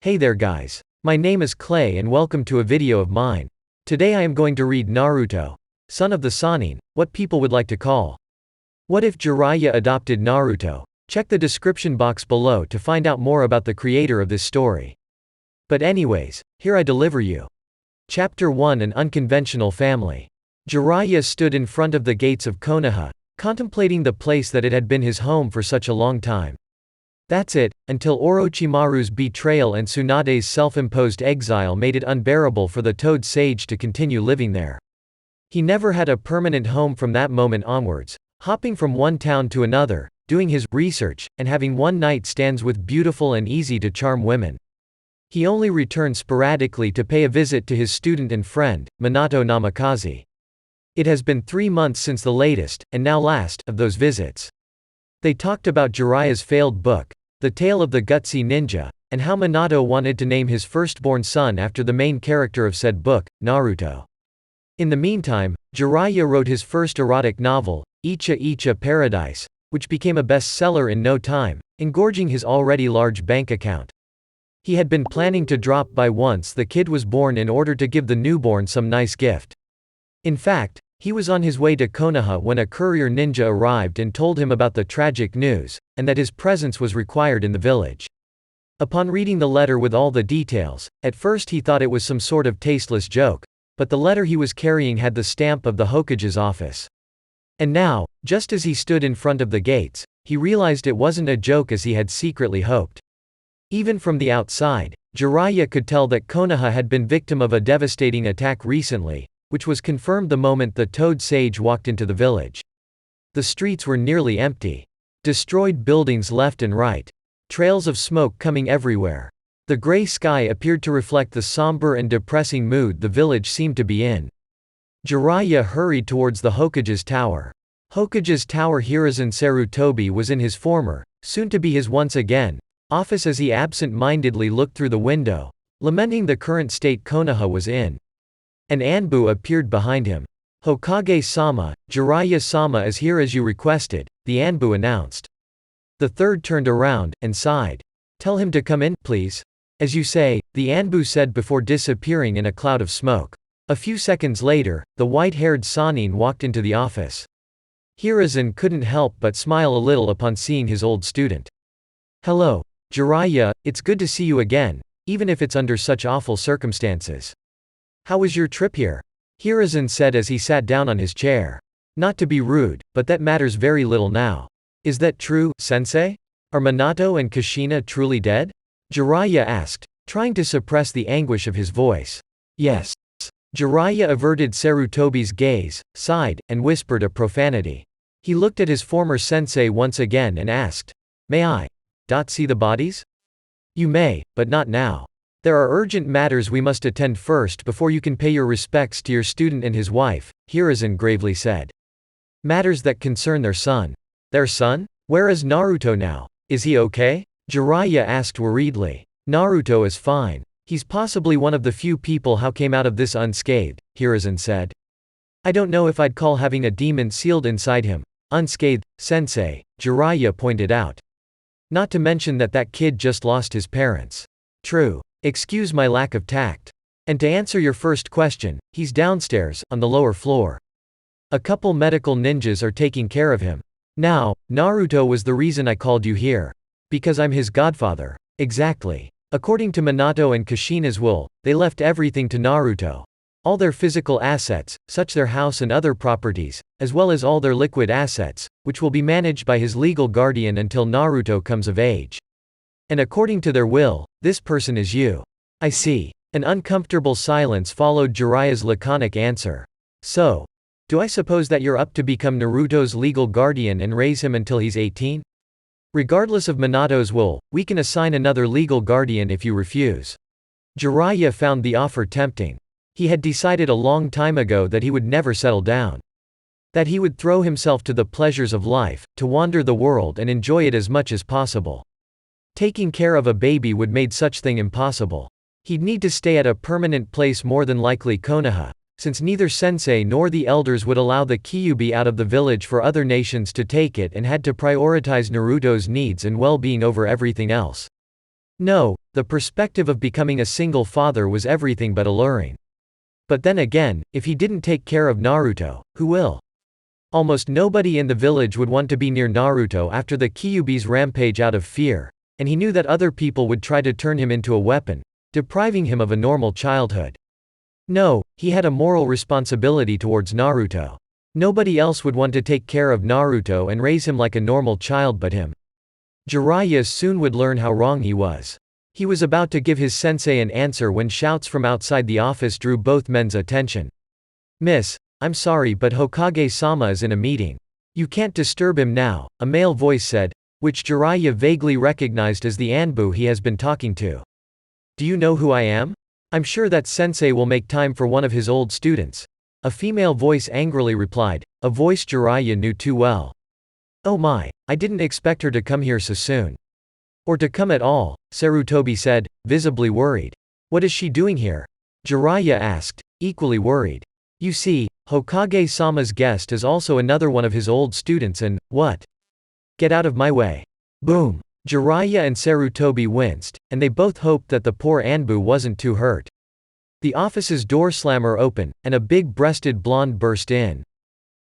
Hey there guys. My name is Klay and welcome to a video of mine. Today I am going to read Naruto, son of the Sannin, what people would like to call. What if Jiraiya adopted Naruto? Check the description box below to find out more about the creator of this story. But anyways, here I deliver you. Chapter 1: An Unconventional Family. Jiraiya stood in front of the gates of Konoha, contemplating the place that it had been his home for such a long time. That's it, until Orochimaru's betrayal and Tsunade's self-imposed exile made it unbearable for the Toad Sage to continue living there. He never had a permanent home from that moment onwards, hopping from one town to another, doing his research, and having one-night stands with beautiful and easy-to-charm women. He only returned sporadically to pay a visit to his student and friend, Minato Namikaze. It has been 3 months since the latest, and now last, of those visits. They talked about Jiraiya's failed book, the tale of the gutsy ninja, and how Minato wanted to name his firstborn son after the main character of said book, Naruto. In the meantime, Jiraiya wrote his first erotic novel, Icha Icha Paradise, which became a bestseller in no time, engorging his already large bank account. He had been planning to drop by once the kid was born in order to give the newborn some nice gift. In fact, he was on his way to Konoha when a courier ninja arrived and told him about the tragic news, and that his presence was required in the village. Upon reading the letter with all the details, at first he thought it was some sort of tasteless joke, but the letter he was carrying had the stamp of the Hokage's office. And now, just as he stood in front of the gates, he realized it wasn't a joke as he had secretly hoped. Even from the outside, Jiraiya could tell that Konoha had been victim of a devastating attack recently, which was confirmed the moment the Toad Sage walked into the village. The streets were nearly empty. Destroyed buildings left and right. Trails of smoke coming everywhere. The gray sky appeared to reflect the somber and depressing mood the village seemed to be in. Jiraiya hurried towards the Hokage's tower. Hokage's tower Hiruzen Sarutobi was in his former, soon to be his once again, office as he absent-mindedly looked through the window, lamenting the current state Konoha was in. An Anbu appeared behind him. Hokage-sama, Jiraiya-sama is here as you requested, the Anbu announced. The third turned around, and sighed. Tell him to come in, please. As you say, the Anbu said before disappearing in a cloud of smoke. A few seconds later, the white-haired Sannin walked into the office. Hiruzen couldn't help but smile a little upon seeing his old student. Hello, Jiraiya, it's good to see you again, even if it's under such awful circumstances. How was your trip here? Hiruzen said as he sat down on his chair. Not to be rude, but that matters very little now. Is that true, sensei? Are Minato and Kushina truly dead? Jiraiya asked, trying to suppress the anguish of his voice. Yes. Jiraiya averted Sarutobi's gaze, sighed, and whispered a profanity. He looked at his former sensei once again and asked, May I see the bodies? You may, but not now. There are urgent matters we must attend first before you can pay your respects to your student and his wife, Hiruzen gravely said. Matters that concern their son. Their son? Where is Naruto now? Is he okay? Jiraiya asked worriedly. Naruto is fine. He's possibly one of the few people who came out of this unscathed, Hiruzen said. I don't know if I'd call having a demon sealed inside him unscathed, sensei, Jiraiya pointed out. Not to mention that kid just lost his parents. True. Excuse my lack of tact. And to answer your first question, he's downstairs, on the lower floor. A couple medical ninjas are taking care of him. Now, Naruto was the reason I called you here. Because I'm his godfather. Exactly. According to Minato and Kushina's will, they left everything to Naruto. All their physical assets, such their house and other properties, as well as all their liquid assets, which will be managed by his legal guardian until Naruto comes of age. And according to their will, this person is you. I see. An uncomfortable silence followed Jiraiya's laconic answer. So, do I suppose that you're up to become Naruto's legal guardian and raise him until he's 18? Regardless of Minato's will, we can assign another legal guardian if you refuse. Jiraiya found the offer tempting. He had decided a long time ago that he would never settle down. That he would throw himself to the pleasures of life, to wander the world and enjoy it as much as possible. Taking care of a baby would make such thing impossible. He'd need to stay at a permanent place, more than likely Konoha, since neither sensei nor the elders would allow the Kyuubi out of the village for other nations to take it, and had to prioritize Naruto's needs and well-being over everything else. No, the perspective of becoming a single father was everything but alluring. But then again, if he didn't take care of Naruto, who will? Almost nobody in the village would want to be near Naruto after the Kyuubi's rampage out of fear, and he knew that other people would try to turn him into a weapon, depriving him of a normal childhood. No, he had a moral responsibility towards Naruto. Nobody else would want to take care of Naruto and raise him like a normal child but him. Jiraiya soon would learn how wrong he was. He was about to give his sensei an answer when shouts from outside the office drew both men's attention. "Miss, I'm sorry but Hokage-sama is in a meeting. You can't disturb him now," a male voice said, which Jiraiya vaguely recognized as the Anbu he has been talking to. "Do you know who I am? I'm sure that sensei will make time for one of his old students," a female voice angrily replied, a voice Jiraiya knew too well. "Oh my, I didn't expect her to come here so soon. Or to come at all," Sarutobi said, visibly worried. "What is she doing here?" Jiraiya asked, equally worried. "You see, Hokage-sama's guest is also another one of his old students and, what? Get out of my way." Boom. Jiraiya and Sarutobi winced, and they both hoped that the poor Anbu wasn't too hurt. The office's door slammer opened, and a big-breasted blonde burst in.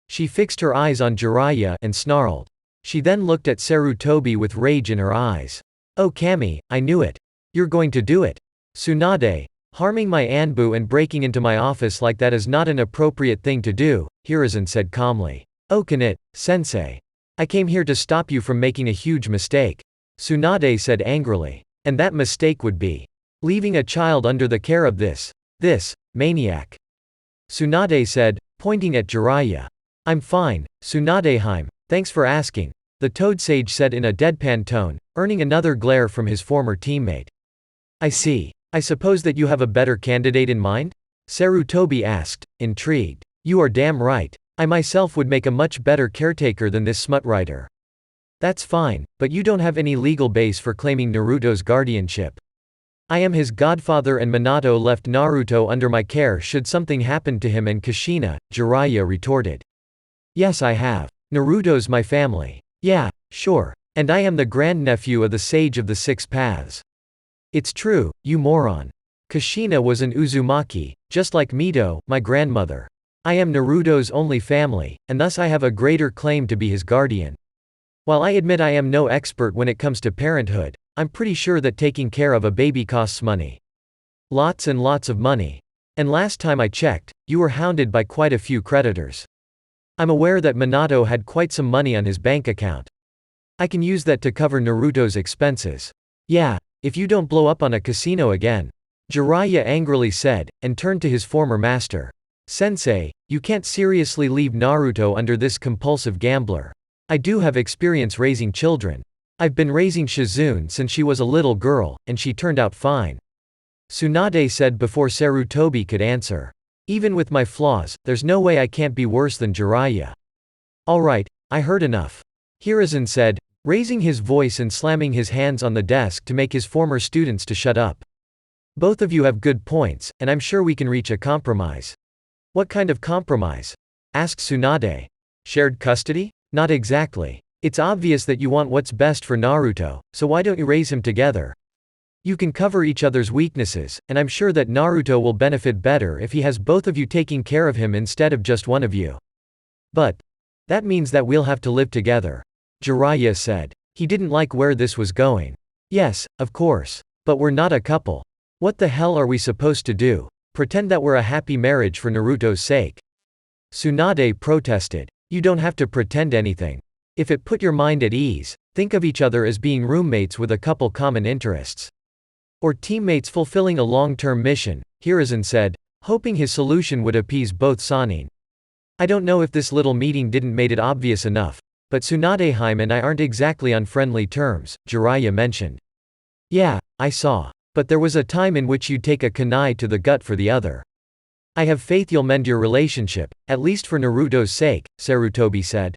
She fixed her eyes on Jiraiya and snarled. She then looked at Sarutobi with rage in her eyes. "Oh Kami, I knew it. You're going to do it. Tsunade, harming my Anbu and breaking into my office like that is not an appropriate thing to do," Hiruzen said calmly. "Oh Kanit, sensei. I came here to stop you from making a huge mistake," Tsunade said angrily. "And that mistake would be leaving a child under the care of this maniac," Tsunade said, pointing at Jiraiya. "I'm fine, Tsunadeheim, thanks for asking," the Toad Sage said in a deadpan tone, earning another glare from his former teammate. "I see. I suppose that you have a better candidate in mind?" Sarutobi asked, intrigued. "You are damn right. I myself would make a much better caretaker than this smut writer." "That's fine, but you don't have any legal base for claiming Naruto's guardianship." "I am his godfather and Minato left Naruto under my care should something happen to him and Kushina," Jiraiya retorted. "Yes I have. Naruto's my family. Yeah, sure. And I am the grandnephew of the Sage of the Six Paths." "It's true, you moron. Kushina was an Uzumaki, just like Mito, my grandmother. I am Naruto's only family, and thus I have a greater claim to be his guardian. While I admit I am no expert when it comes to parenthood, I'm pretty sure that taking care of a baby costs money. Lots and lots of money. And last time I checked, you were hounded by quite a few creditors. I'm aware that Minato had quite some money on his bank account. I can use that to cover Naruto's expenses. Yeah, if you don't blow up on a casino again," Jiraiya angrily said, and turned to his former master. "Sensei, you can't seriously leave Naruto under this compulsive gambler. I do have experience raising children. I've been raising Shizune since she was a little girl, and she turned out fine," Tsunade said before Sarutobi could answer. "Even with my flaws, there's no way I can't be worse than Jiraiya." "Alright, I heard enough," Hiruzen said, raising his voice and slamming his hands on the desk to make his former students to shut up. "Both of you have good points, and I'm sure we can reach a compromise." "What kind of compromise?" asked Tsunade. "Shared custody? Not exactly. It's obvious that you want what's best for Naruto, so why don't you raise him together? You can cover each other's weaknesses, and I'm sure that Naruto will benefit better if he has both of you taking care of him instead of just one of you." "But that means that we'll have to live together," Jiraiya said. He didn't like where this was going. "Yes, of course. But we're not a couple. What the hell are we supposed to do? Pretend that we're a happy marriage for Naruto's sake?" Tsunade protested. "You don't have to pretend anything. If it put your mind at ease, think of each other as being roommates with a couple common interests. Or teammates fulfilling a long-term mission," Hiruzen said, hoping his solution would appease both Sannin. "I don't know if this little meeting didn't made it obvious enough, but Tsunadeheim and I aren't exactly on friendly terms," Jiraiya mentioned. "Yeah, I saw. But there was a time in which you'd take a kunai to the gut for the other. I have faith you'll mend your relationship, at least for Naruto's sake," Sarutobi said.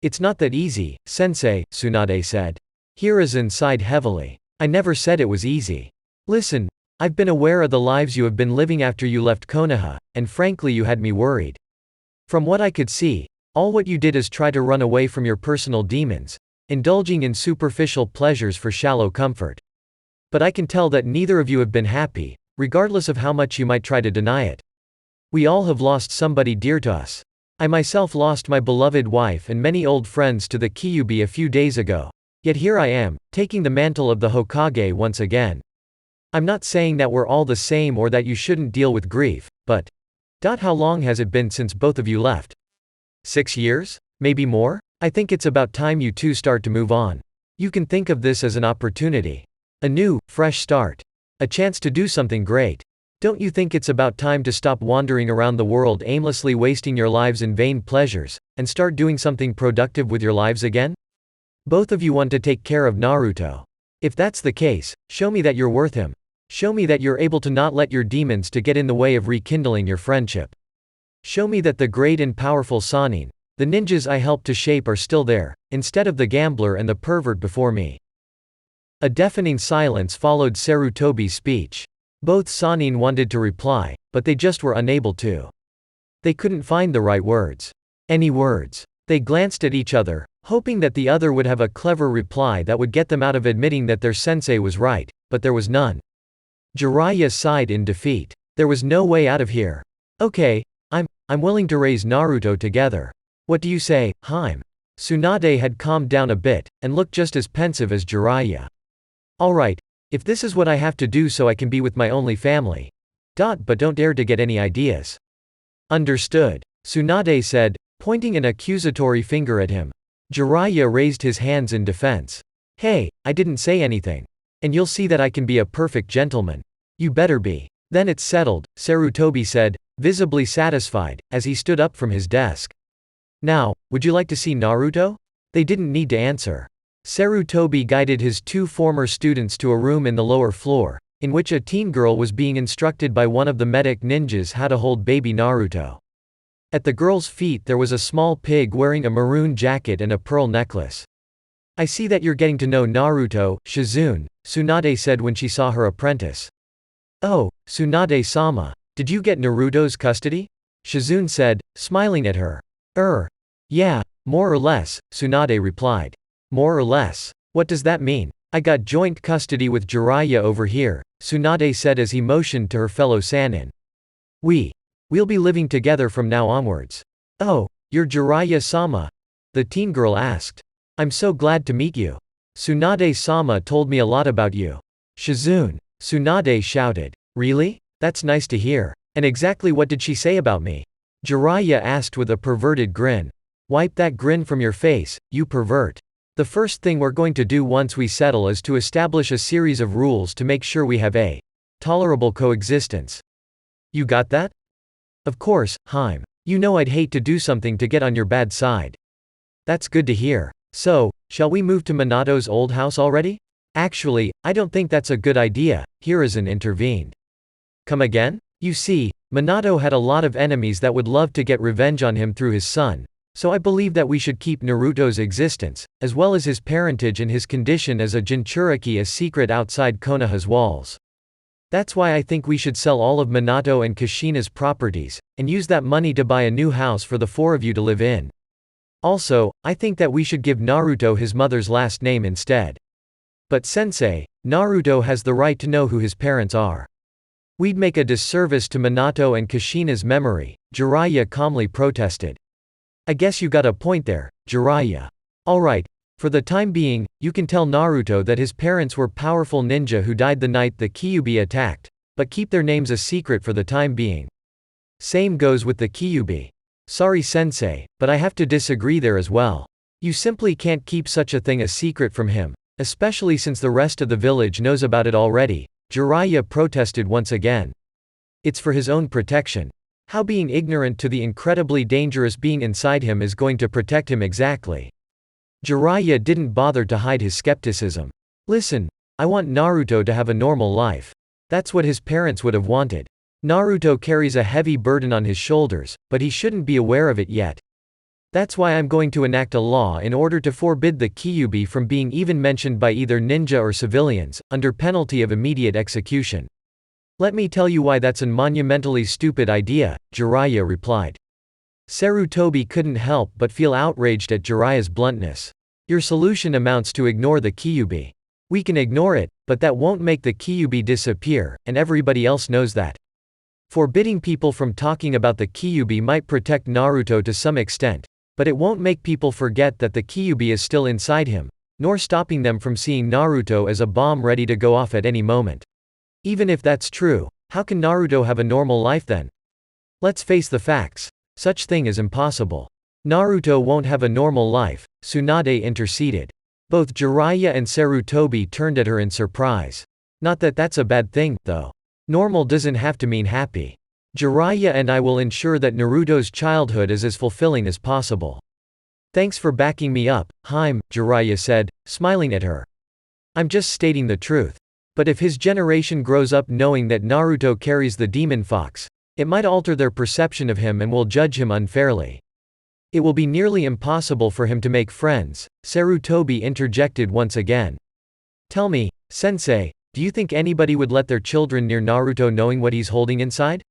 "It's not that easy, sensei," Tsunade said. Hiruzen sighed heavily. "I never said it was easy. Listen, I've been aware of the lives you have been living after you left Konoha, and frankly you had me worried. From what I could see, all what you did is try to run away from your personal demons, indulging in superficial pleasures for shallow comfort. But I can tell that neither of you have been happy, regardless of how much you might try to deny it. We all have lost somebody dear to us. I myself lost my beloved wife and many old friends to the Kyuubi a few days ago. Yet here I am, taking the mantle of the Hokage once again. I'm not saying that we're all the same or that you shouldn't deal with grief, but… How long has it been since both of you left? 6 years? Maybe more? I think it's about time you two start to move on. You can think of this as an opportunity. A new, fresh start. A chance to do something great. Don't you think it's about time to stop wandering around the world aimlessly wasting your lives in vain pleasures, and start doing something productive with your lives again? Both of you want to take care of Naruto. If that's the case, show me that you're worth him. Show me that you're able to not let your demons to get in the way of rekindling your friendship. Show me that the great and powerful Sannin, the ninjas I helped to shape, are still there, instead of the gambler and the pervert before me. A deafening silence followed Sarutobi's speech. Both Sannin wanted to reply, but they just were unable to. They couldn't find the right words. Any words. They glanced at each other, hoping that the other would have a clever reply that would get them out of admitting that their sensei was right, but there was none. Jiraiya sighed in defeat. There was no way out of here. Okay, I'm willing to raise Naruto together. What do you say, Haim? Tsunade had calmed down a bit, and looked just as pensive as Jiraiya. Alright, if this is what I have to do so I can be with my only family. But don't dare to get any ideas. Understood, Tsunade said, pointing an accusatory finger at him. Jiraiya raised his hands in defense. Hey, I didn't say anything. And you'll see that I can be a perfect gentleman. You better be. Then it's settled, Sarutobi said, visibly satisfied, as he stood up from his desk. Now, would you like to see Naruto? They didn't need to answer. Sarutobi guided his 2 former students to a room in the lower floor, in which a teen girl was being instructed by one of the medic ninjas how to hold baby Naruto. At the girl's feet there was a small pig wearing a maroon jacket and a pearl necklace. I see that you're getting to know Naruto, Shizune, Tsunade said when she saw her apprentice. Oh, Tsunade-sama, did you get Naruto's custody? Shizune said, smiling at her. Yeah, more or less, Tsunade replied. More or less. What does that mean? I got joint custody with Jiraiya over here, Tsunade said as he motioned to her fellow Sannin. We'll be living together from now onwards. Oh, you're Jiraiya-sama? The teen girl asked. I'm so glad to meet you. Tsunade-sama told me a lot about you. Shizune, Tsunade shouted. Really? That's nice to hear. And exactly what did she say about me? Jiraiya asked with a perverted grin. Wipe that grin from your face, you pervert. The first thing we're going to do once we settle is to establish a series of rules to make sure we have a tolerable coexistence. You got that? Of course, Haim. You know I'd hate to do something to get on your bad side. That's good to hear. So, shall we move to Minato's old house already? Actually, I don't think that's a good idea, Hiruzen intervened. Come again? You see, Minato had a lot of enemies that would love to get revenge on him through his son, so I believe that we should keep Naruto's existence, as well as his parentage and his condition as a Jinchuriki, a secret outside Konoha's walls. That's why I think we should sell all of Minato and Kushina's properties, and use that money to buy a new house for the 4 of you to live in. Also, I think that we should give Naruto his mother's last name instead. But sensei, Naruto has the right to know who his parents are. We'd make a disservice to Minato and Kushina's memory, Jiraiya calmly protested. I guess you got a point there, Jiraiya. Alright, for the time being, you can tell Naruto that his parents were powerful ninja who died the night the Kyuubi attacked, but keep their names a secret for the time being. Same goes with the Kyuubi. Sorry sensei, but I have to disagree there as well. You simply can't keep such a thing a secret from him, especially since the rest of the village knows about it already, Jiraiya protested once again. It's for his own protection. How being ignorant to the incredibly dangerous being inside him is going to protect him exactly? Jiraiya didn't bother to hide his skepticism. Listen, I want Naruto to have a normal life. That's what his parents would have wanted. Naruto carries a heavy burden on his shoulders, but he shouldn't be aware of it yet. That's why I'm going to enact a law in order to forbid the Kyuubi from being even mentioned by either ninja or civilians, under penalty of immediate execution. Let me tell you why that's a monumentally stupid idea, Jiraiya replied. Sarutobi couldn't help but feel outraged at Jiraiya's bluntness. Your solution amounts to ignore the Kyuubi. We can ignore it, but that won't make the Kyuubi disappear, and everybody else knows that. Forbidding people from talking about the Kyuubi might protect Naruto to some extent, but it won't make people forget that the Kyuubi is still inside him, nor stopping them from seeing Naruto as a bomb ready to go off at any moment. Even if that's true, how can Naruto have a normal life then? Let's face the facts. Such thing is impossible. Naruto won't have a normal life, Tsunade interceded. Both Jiraiya and Sarutobi turned at her in surprise. Not that that's a bad thing, though. Normal doesn't have to mean happy. Jiraiya and I will ensure that Naruto's childhood is as fulfilling as possible. Thanks for backing me up, Haim, Jiraiya said, smiling at her. I'm just stating the truth. But if his generation grows up knowing that Naruto carries the demon fox, it might alter their perception of him and will judge him unfairly. It will be nearly impossible for him to make friends, Sarutobi interjected once again. Tell me, sensei, do you think anybody would let their children near Naruto knowing what he's holding inside?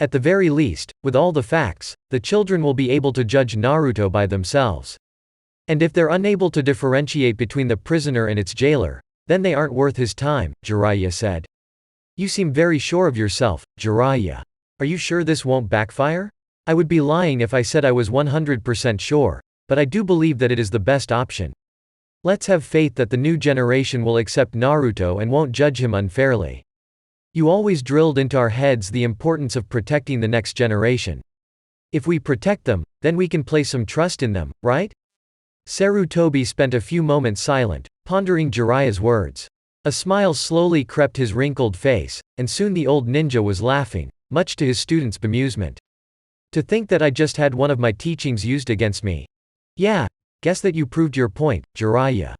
At the very least, with all the facts, the children will be able to judge Naruto by themselves. And if they're unable to differentiate between the prisoner and its jailer, then they aren't worth his time, Jiraiya said. You seem very sure of yourself, Jiraiya. Are you sure this won't backfire? I would be lying if I said I was 100% sure, but I do believe that it is the best option. Let's have faith that the new generation will accept Naruto and won't judge him unfairly. You always drilled into our heads the importance of protecting the next generation. If we protect them, then we can place some trust in them, right? Sarutobi spent a few moments silent, pondering Jiraiya's words. A smile slowly crept his wrinkled face, and soon the old ninja was laughing, much to his students' bemusement. To think that I just had one of my teachings used against me. Yeah, guess that you proved your point, Jiraiya.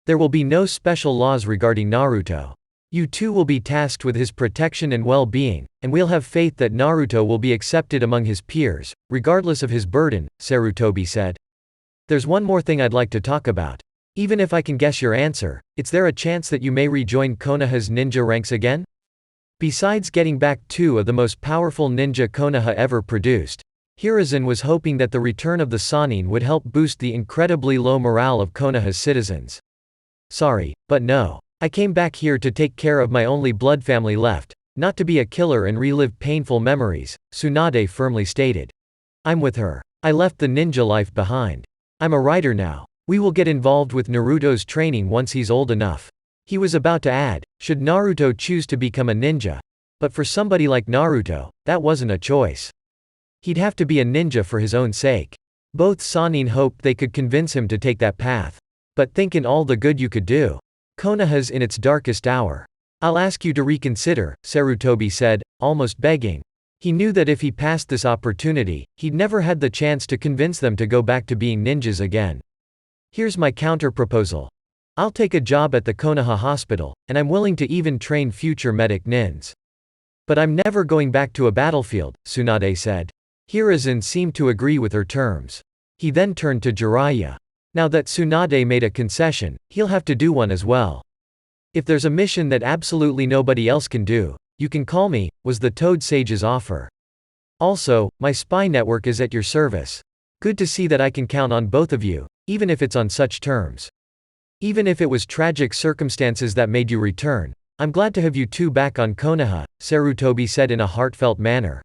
There will be no special laws regarding Naruto. You too will be tasked with his protection and well-being, and we'll have faith that Naruto will be accepted among his peers, regardless of his burden, Sarutobi said. There's one more thing I'd like to talk about. Even if I can guess your answer, is there a chance that you may rejoin Konoha's ninja ranks again? Besides getting back two of the most powerful ninja Konoha ever produced, Hiruzen was hoping that the return of the Sannin would help boost the incredibly low morale of Konoha's citizens. Sorry, but no. I came back here to take care of my only blood family left, not to be a killer and relive painful memories, Tsunade firmly stated. I'm with her. I left the ninja life behind. I'm a writer now. We will get involved with Naruto's training once he's old enough. He was about to add, should Naruto choose to become a ninja. But for somebody like Naruto, that wasn't a choice. He'd have to be a ninja for his own sake. Both Sannin hoped they could convince him to take that path. But think in all the good you could do. Konoha's in its darkest hour. I'll ask you to reconsider, Sarutobi said, almost begging. He knew that if he passed this opportunity, he'd never had the chance to convince them to go back to being ninjas again. Here's my counter-proposal. I'll take a job at the Konoha hospital, and I'm willing to even train future medic nins. But I'm never going back to a battlefield, Tsunade said. Hiruzen seemed to agree with her terms. He then turned to Jiraiya. Now that Tsunade made a concession, he'll have to do one as well. If there's a mission that absolutely nobody else can do, you can call me, was the Toad Sage's offer. Also, my spy network is at your service. Good to see that I can count on both of you, even if it's on such terms. Even if it was tragic circumstances that made you return, I'm glad to have you two back on Konoha, Sarutobi said in a heartfelt manner.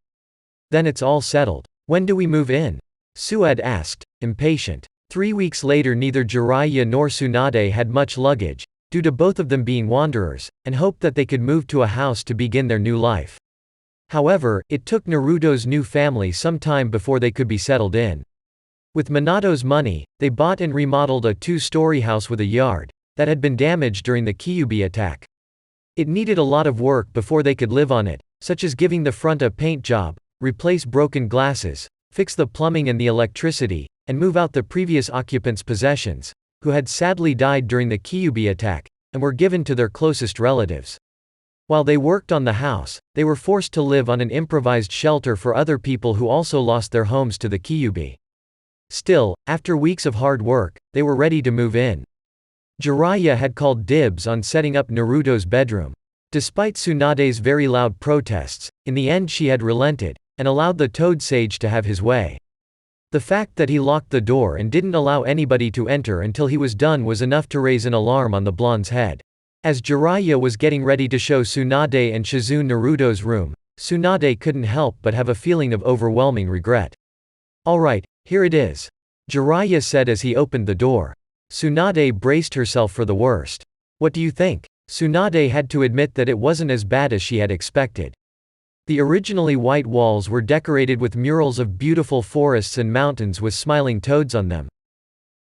Then it's all settled. When do we move in? Sued asked, impatient. 3 weeks later neither Jiraiya nor Tsunade had much luggage, due to both of them being wanderers, and hoped that they could move to a house to begin their new life. However, it took Naruto's new family some time before they could be settled in. With Minato's money, they bought and remodeled a 2-story house with a yard, that had been damaged during the Kyuubi attack. It needed a lot of work before they could live on it, such as giving the front a paint job, replace broken glasses, fix the plumbing and the electricity, and move out the previous occupants' possessions, who had sadly died during the Kyuubi attack, and were given to their closest relatives. While they worked on the house, they were forced to live on an improvised shelter for other people who also lost their homes to the Kyuubi. Still, after weeks of hard work, they were ready to move in. Jiraiya had called dibs on setting up Naruto's bedroom. Despite Tsunade's very loud protests, in the end she had relented, and allowed the Toad Sage to have his way. The fact that he locked the door and didn't allow anybody to enter until he was done was enough to raise an alarm on the blonde's head. As Jiraiya was getting ready to show Tsunade and Shizune Naruto's room, Tsunade couldn't help but have a feeling of overwhelming regret. "Alright, here it is," Jiraiya said as he opened the door. Tsunade braced herself for the worst. "What do you think?" Tsunade had to admit that it wasn't as bad as she had expected. The originally white walls were decorated with murals of beautiful forests and mountains with smiling toads on them.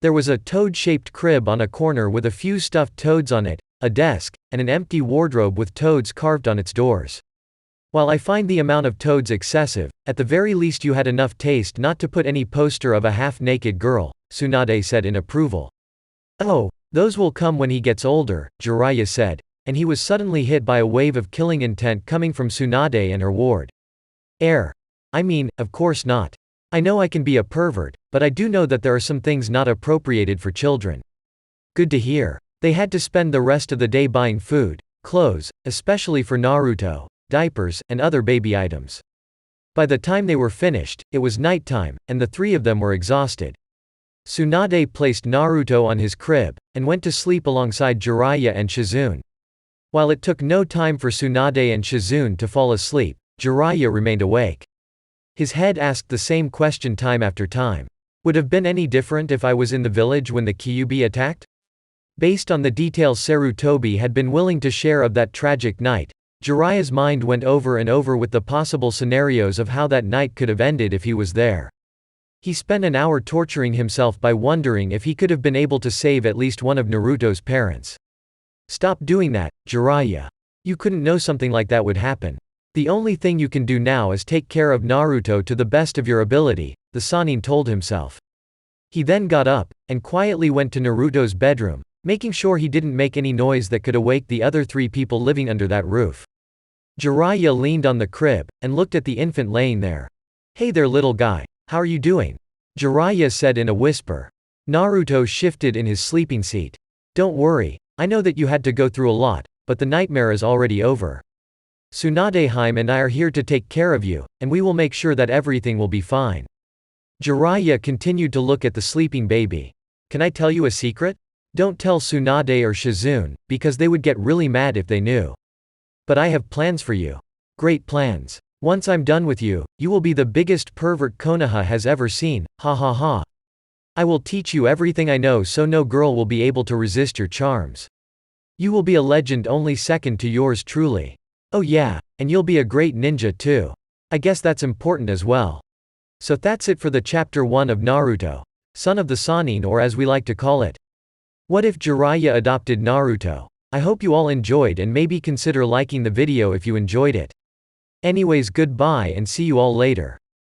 There was a toad-shaped crib on a corner with a few stuffed toads on it, a desk, and an empty wardrobe with toads carved on its doors. "While I find the amount of toads excessive, at the very least you had enough taste not to put any poster of a half-naked girl," Tsunade said in approval. "Oh, those will come when he gets older," Jiraiya said, and he was suddenly hit by a wave of killing intent coming from Tsunade and her ward. I mean, of course not. I know I can be a pervert, but I do know that there are some things not appropriated for children." Good to hear. They had to spend the rest of the day buying food, clothes, especially for Naruto, diapers, and other baby items. By the time they were finished, it was nighttime, and the three of them were exhausted. Tsunade placed Naruto on his crib, and went to sleep alongside Jiraiya and Shizune. While it took no time for Tsunade and Shizune to fall asleep, Jiraiya remained awake. His head asked the same question time after time. Would have been any different if I was in the village when the Kyuubi attacked? Based on the details Sarutobi had been willing to share of that tragic night, Jiraiya's mind went over and over with the possible scenarios of how that night could have ended if he was there. He spent an hour torturing himself by wondering if he could have been able to save at least one of Naruto's parents. "Stop doing that, Jiraiya. You couldn't know something like that would happen. The only thing you can do now is take care of Naruto to the best of your ability," the Sannin told himself. He then got up, and quietly went to Naruto's bedroom, making sure he didn't make any noise that could awake the other three people living under that roof. Jiraiya leaned on the crib, and looked at the infant laying there. "Hey there little guy, how are you doing?" Jiraiya said in a whisper. Naruto shifted in his sleeping seat. "Don't worry, I know that you had to go through a lot, but the nightmare is already over. Tsunadeheim and I are here to take care of you, and we will make sure that everything will be fine." Jiraiya continued to look at the sleeping baby. "Can I tell you a secret? Don't tell Tsunade or Shizune, because they would get really mad if they knew. But I have plans for you. Great plans. Once I'm done with you, you will be the biggest pervert Konoha has ever seen, ha ha ha. I will teach you everything I know so no girl will be able to resist your charms. You will be a legend only second to yours truly. Oh yeah, and you'll be a great ninja too. I guess that's important as well." So that's it for the chapter 1 of Naruto, Son of the Sannin, or as we like to call it. What if Jiraiya adopted Naruto? I hope you all enjoyed, and maybe consider liking the video if you enjoyed it. Anyways, goodbye and see you all later.